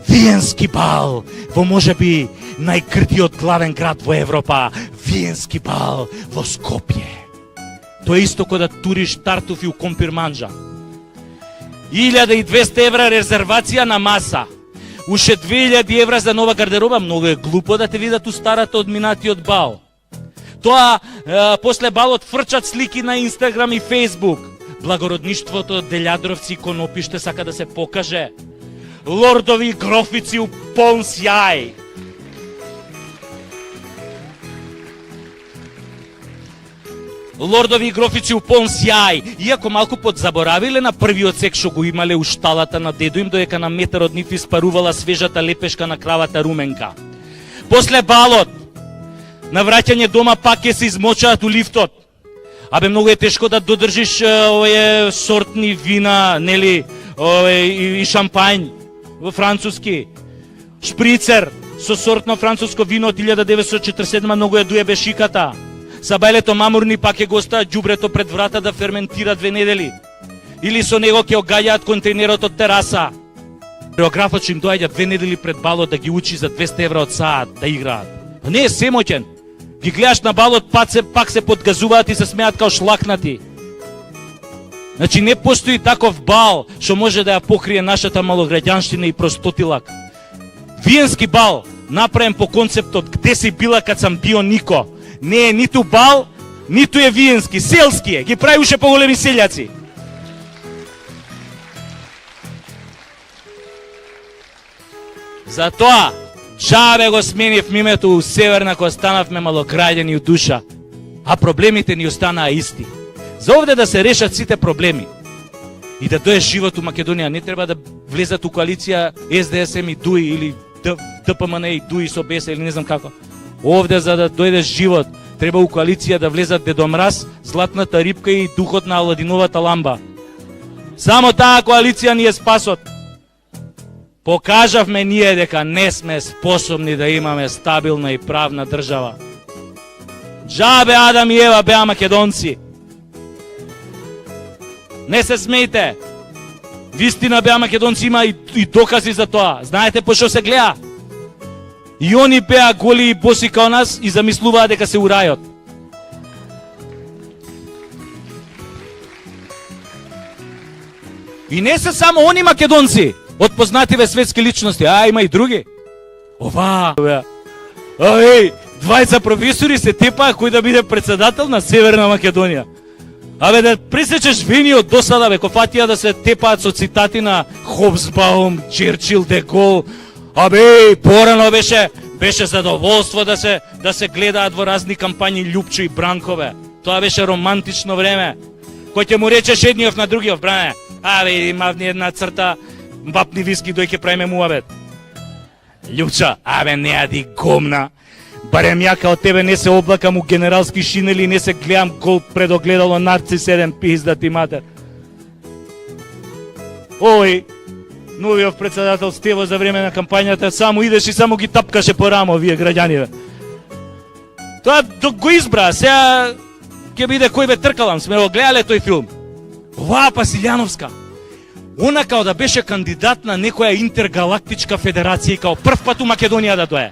Виенски бал во можеби најкртиот главен град во Европа, Виенски бал во Скопје. Тоа е исто кога да туриш тартуфи у Компирманџа. 1200 евра резервација на маса. Уште 2000 евра за нова гардероба, многу е глупо да те видат устарата од минатиот бал. Тоа, после балот фрчат слики на Инстаграм и Фейсбук. Благородништвото од Делјадровци и Конопиште сака да се покаже. Лордови и грофици у полн сјај. Лордови и грофици у полн сјај, иако малку подзаборавиле на првиот сек што го имале у шталата на дедо им, додека на метар од нив испарувала свежата лепешка на кравата Руменка. После балот, на враќање дома пак ќе се измочаат у лифтот. Абе, многу е тешко да додржиш овие сортни вина, нели, и шампањ во француски. Шприцер со сортно француско вино од 1947 многу ја дуе бешиката. Сабајлето мамурни пак ќе го остават џубрето пред врата да ферментира 2 недели. Или со него ќе огаѓаат контейнерот од тераса. Хореографот што им доаѓа 2 недели пред балот да ги учи за 200 евра од саат да играат. Не е семоќен. Ги гледаш на балот, пак се подгазуваат и се смеат као шлакнати. Значи не постои таков бал што може да ја покрие нашата малограѓанштина и простотилак. Виенски бал направен по концептот "Где си била кад сам био Нико". Не е ниту бал, ниту е виенски, селски е, ги прави уште поголеми селјаци. Затоа, чабе го сменив името у Северна, кога станавме малограѓани у душа, а проблемите ни останаа исти. За овде да се решат сите проблеми и да дое живот у Македонија, не треба да влезат у коалиција СДСМ и ДУИ или ДПМН и ДУИ со БЕС или не знам како. Овде за да дојде живот, треба у коалиција да влезат Дедо Мраз, Златната рибка и духот на Аладиновата ламба. Само таа коалиција ни е спасот. Покажавме ние дека не сме способни да имаме стабилна и правна држава. Джабе Адам и Ева беа македонци. Не се смејте. Вистина беа македонци, има и докази за тоа. Знаете по што се гледа? И они беа голи и боси као нас и замислуваа дека се у рајот. И не се само они македонци, од познативе светски личности, има и други. Двајца професори се тепаа кој да биде председател на Северна Македонија. Абе, да пресечеш вини од досада, ко фатија да се тепаат со цитати на Хобсбаум, Черчил, Де Гол. Абе, порано беше задоволство да се гледаат во разни кампањи Љупчо и Бранкове. Тоа беше романтично време. Кој ќе му речеш едниот на другиот, бране, абе, мавни една црта, вапни виски, дој ќе правиме муабет. Љупчо, абе, не ади гомна. Барем ја као тебе не се облакам у генералски шинели и не се гледам гол пред огледало Нарцис 7 пизда ти матер. Ој, новиот председател Стево за време на кампањата само идеш и само ги тапкаше по рамо вие граѓаниве. Тоа го избра, сега ќе биде кој бе тркалам, сме го гледале тој филм. Оваа Пасилјановска, она као да беше кандидат на некоја интергалактичка федерација и као прв пат у Македонија да дое.